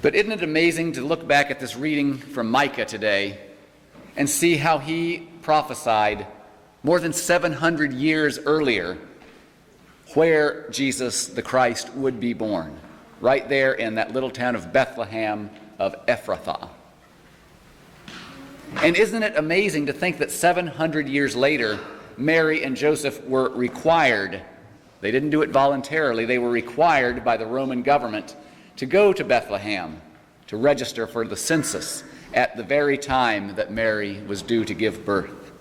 But isn't it amazing to look back at this reading from Micah today and see how he prophesied more than 700 years earlier where Jesus the Christ would be born, right there in that little town of Bethlehem of Ephrathah. And isn't it amazing to think that 700 years later, Mary and Joseph were required, they didn't do it voluntarily, they were required by the Roman government to go to Bethlehem to register for the census at the very time that Mary was due to give birth.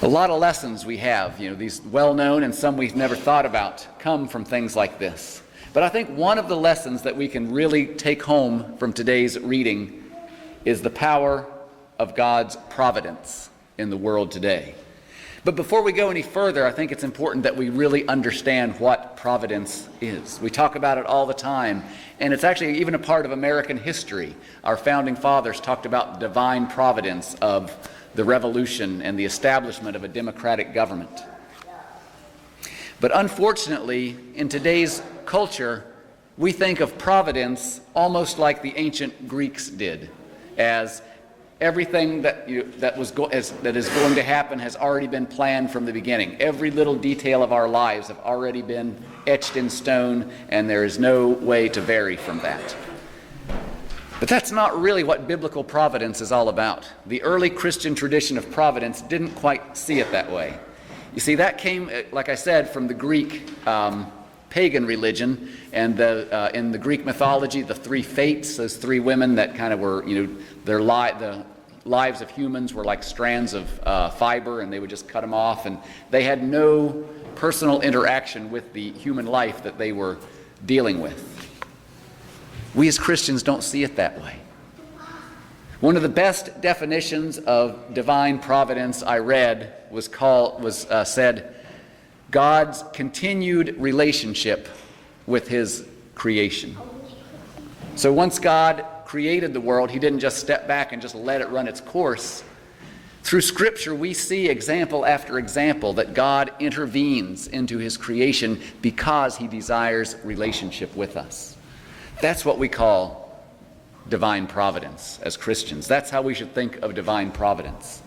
A lot of lessons we have, these well-known and some we've never thought about, come from things like this. But I think one of the lessons that we can really take home from today's reading is the power of God's providence in the world today. But before we go any further, I think it's important that we really understand what providence is. We talk about it all the time, and it's actually even a part of American history. Our founding fathers talked about divine providence of the revolution and the establishment of a democratic government. But unfortunately, in today's culture, we think of providence almost like the ancient Greeks did, as everything that is going to happen has already been planned from the beginning. Every little detail of our lives have already been etched in stone, and there is no way to vary from that. But that's not really what biblical providence is all about. The early Christian tradition of providence didn't quite see it that way. You see, that came, like I said, from the Greek pagan religion, and in the Greek mythology, the three fates, those three women that kind of were, the lives of humans were like strands of fiber, and they would just cut them off, and they had no personal interaction with the human life that they were dealing with. We as Christians don't see it that way. One of the best definitions of divine providence I read said, God's continued relationship with his creation. So once God created the world, he didn't just step back and just let it run its course. Through Scripture, we see example after example that God intervenes into his creation because he desires relationship with us. That's what we call divine providence as Christians. That's how we should think of divine providence.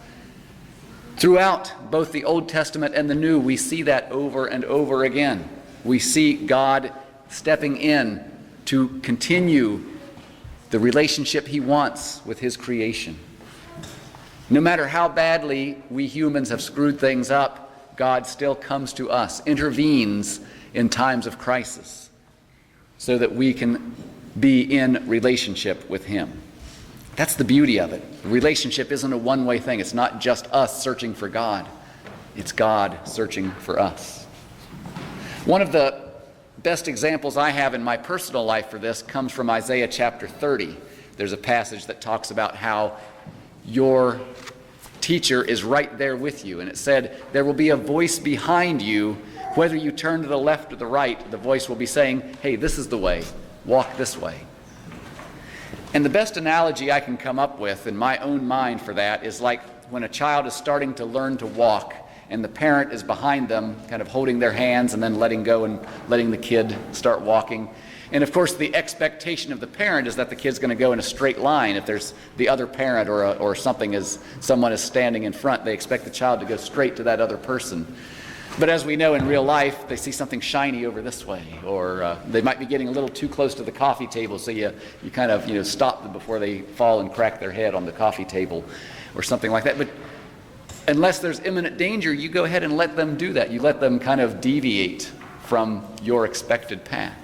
Throughout both the Old Testament and the New, we see that over and over again. We see God stepping in to continue the relationship he wants with his creation. No matter how badly we humans have screwed things up, God still comes to us, intervenes in times of crisis, so that we can be in relationship with him. That's the beauty of it. The relationship isn't a one-way thing. It's not just us searching for God. It's God searching for us. One of the best examples I have in my personal life for this comes from Isaiah chapter 30. There's a passage that talks about how your teacher is right there with you. And it said, there will be a voice behind you. Whether you turn to the left or the right, the voice will be saying, hey, this is the way. Walk this way. And the best analogy I can come up with in my own mind for that is like when a child is starting to learn to walk and the parent is behind them, kind of holding their hands and then letting go and letting the kid start walking. And of course, the expectation of the parent is that the kid's going to go in a straight line. If there's the other parent or someone is standing in front, they expect the child to go straight to that other person. But as we know in real life, they see something shiny over this way, or they might be getting a little too close to the coffee table, so you kind of stop them before they fall and crack their head on the coffee table, or something like that. But unless there's imminent danger, you go ahead and let them do that. You let them kind of deviate from your expected path,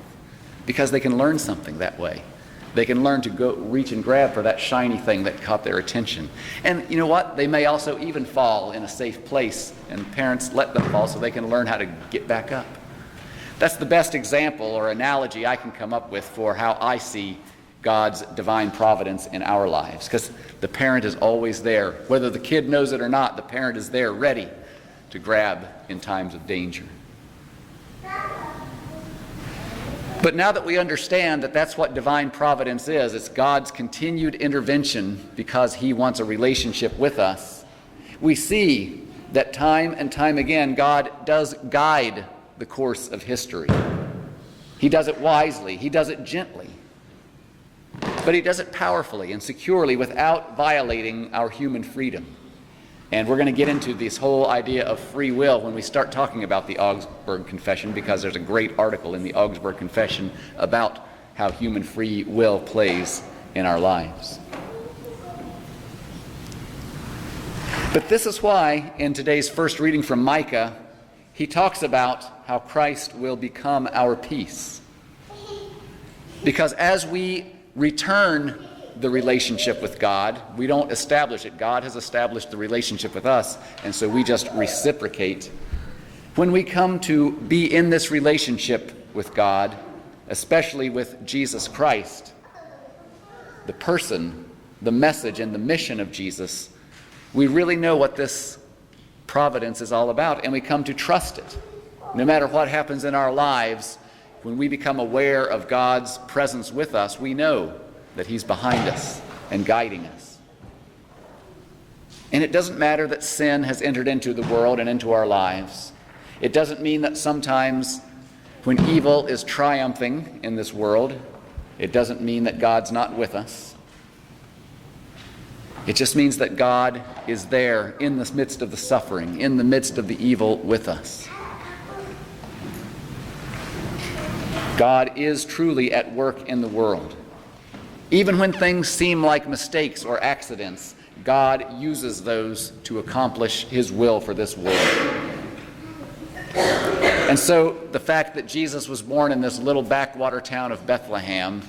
because they can learn something that way. They can learn to go reach and grab for that shiny thing that caught their attention. And you know what? They may also even fall in a safe place, and parents let them fall so they can learn how to get back up. That's the best example or analogy I can come up with for how I see God's divine providence in our lives, because the parent is always there. Whether the kid knows it or not, the parent is there ready to grab in times of danger. But now that we understand that that's what divine providence is, it's God's continued intervention because he wants a relationship with us, we see that time and time again God does guide the course of history. He does it wisely. He does it gently. But he does it powerfully and securely without violating our human freedom. And we're going to get into this whole idea of free will when we start talking about the Augsburg Confession, because there's a great article in the Augsburg Confession about how human free will plays in our lives. But this is why in today's first reading from Micah, he talks about how Christ will become our peace. Because as we return the relationship with God, we don't establish it. God has established the relationship with us, and so we just reciprocate. When we come to be in this relationship with God, especially with Jesus Christ, the person, the message, and the mission of Jesus, we really know what this providence is all about, and we come to trust it. No matter what happens in our lives, when we become aware of God's presence with us, we know that he's behind us and guiding us. And it doesn't matter that sin has entered into the world and into our lives. It doesn't mean that sometimes when evil is triumphing in this world, it doesn't mean that God's not with us. It just means that God is there in the midst of the suffering, in the midst of the evil with us. God is truly at work in the world. Even when things seem like mistakes or accidents, God uses those to accomplish his will for this world. And so the fact that Jesus was born in this little backwater town of Bethlehem,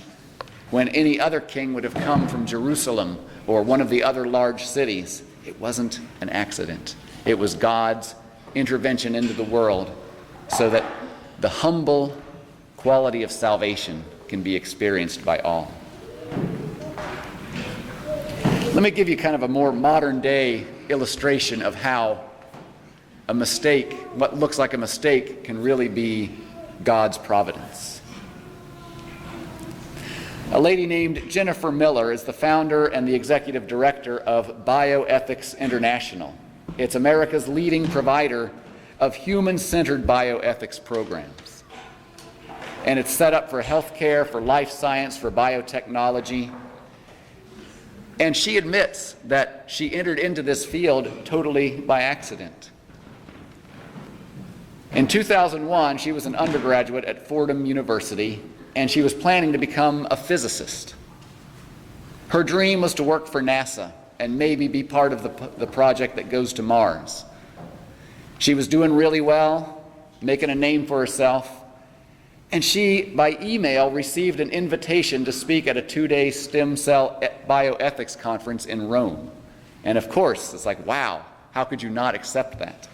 when any other king would have come from Jerusalem or one of the other large cities, it wasn't an accident. It was God's intervention into the world so that the humble quality of salvation can be experienced by all. Let me give you kind of a more modern day illustration of how a mistake, what looks like a mistake, can really be God's providence. A lady named Jennifer Miller is the founder and the executive director of Bioethics International. It's America's leading provider of human-centered bioethics programs. And it's set up for healthcare, for life science, for biotechnology. And she admits that she entered into this field totally by accident. In 2001, she was an undergraduate at Fordham University, and she was planning to become a physicist. Her dream was to work for NASA and maybe be part of the project that goes to Mars. She was doing really well, making a name for herself, and she, by email, received an invitation to speak at a 2-day stem cell bioethics conference in Rome. And of course, it's like, wow, how could you not accept that?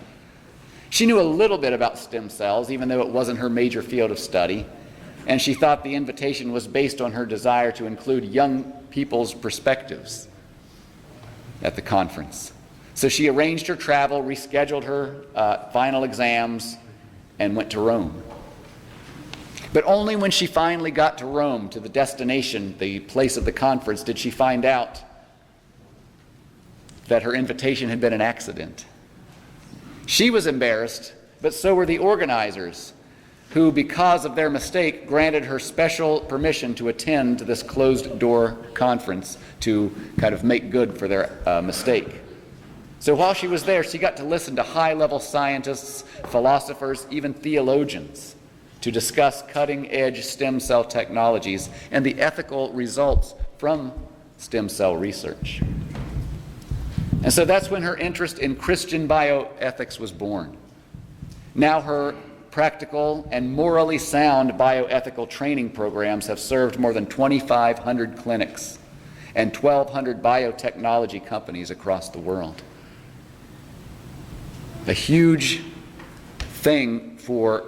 She knew a little bit about stem cells, even though it wasn't her major field of study, and she thought the invitation was based on her desire to include young people's perspectives at the conference. So she arranged her travel, rescheduled her final exams, and went to Rome. But only when she finally got to Rome, to the destination, the place of the conference, did she find out that her invitation had been an accident. She was embarrassed, but so were the organizers, who, because of their mistake, granted her special permission to attend this closed-door conference to kind of make good for their mistake. So while she was there, she got to listen to high-level scientists, philosophers, even theologians, to discuss cutting-edge stem cell technologies and the ethical results from stem cell research. And so that's when her interest in Christian bioethics was born. Now her practical and morally sound bioethical training programs have served more than 2,500 clinics and 1,200 biotechnology companies across the world. A huge thing for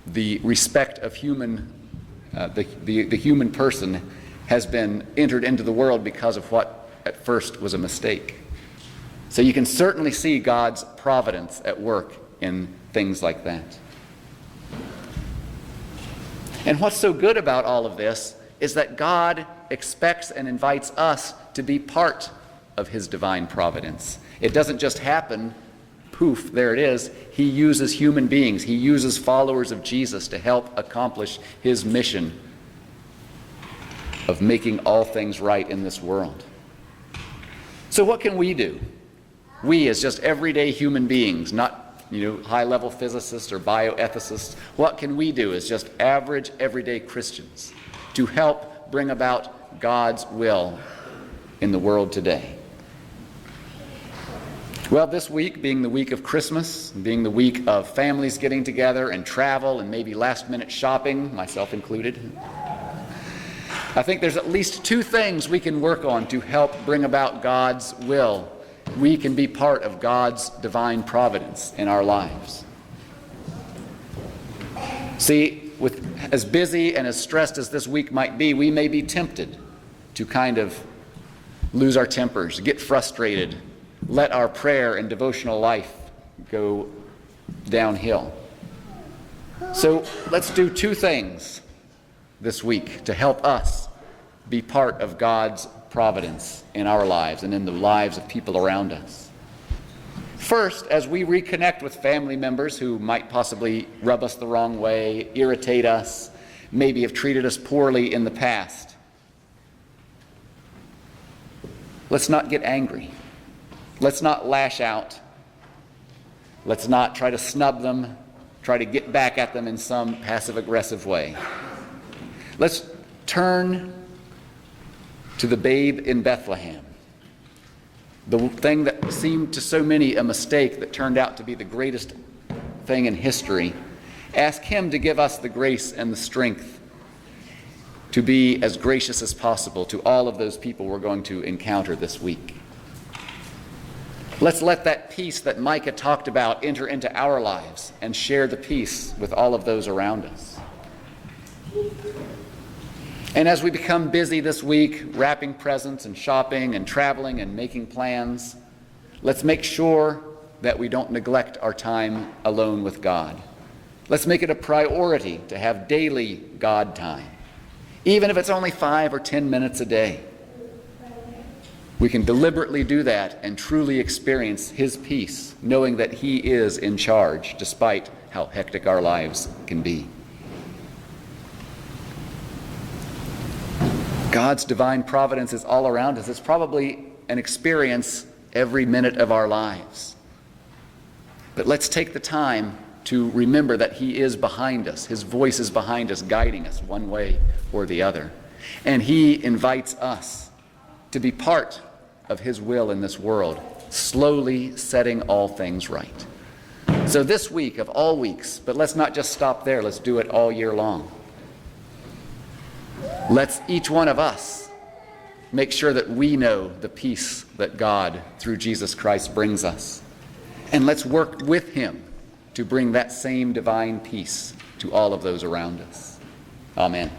the respect of the human person has been entered into the world because of what at first was a mistake. So you can certainly see God's providence at work in things like that. And what's so good about all of this is that God expects and invites us to be part of his divine providence. It doesn't just happen poof, there it is. He uses human beings. He uses followers of Jesus to help accomplish his mission of making all things right in this world. So what can we do? We, as just everyday human beings, not high-level physicists or bioethicists, what can we do as just average, everyday Christians to help bring about God's will in the world today? Well, this week, being the week of Christmas, being the week of families getting together and travel and maybe last-minute shopping, myself included, I think there's at least two things we can work on to help bring about God's will. We can be part of God's divine providence in our lives. See, with as busy and as stressed as this week might be, we may be tempted to kind of lose our tempers, get frustrated, let our prayer and devotional life go downhill. So let's do two things this week to help us be part of God's providence in our lives and in the lives of people around us. First, as we reconnect with family members who might possibly rub us the wrong way, irritate us, maybe have treated us poorly in the past, let's not get angry. Let's not lash out. Let's not try to snub them, try to get back at them in some passive-aggressive way. Let's turn to the babe in Bethlehem, the thing that seemed to so many a mistake that turned out to be the greatest thing in history. Ask him to give us the grace and the strength to be as gracious as possible to all of those people we're going to encounter this week. Let's let that peace that Micah talked about enter into our lives and share the peace with all of those around us. And as we become busy this week, wrapping presents and shopping and traveling and making plans, let's make sure that we don't neglect our time alone with God. Let's make it a priority to have daily God time, even if it's only 5 or 10 minutes a day. We can deliberately do that and truly experience his peace, knowing that he is in charge, despite how hectic our lives can be. God's divine providence is all around us. It's probably an experience every minute of our lives. But let's take the time to remember that he is behind us. His voice is behind us, guiding us one way or the other. And he invites us to be part of his will in this world, slowly setting all things right. So this week of all weeks, but let's not just stop there, let's do it all year long. Let's each one of us make sure that we know the peace that God, through Jesus Christ, brings us. And let's work with him to bring that same divine peace to all of those around us. Amen.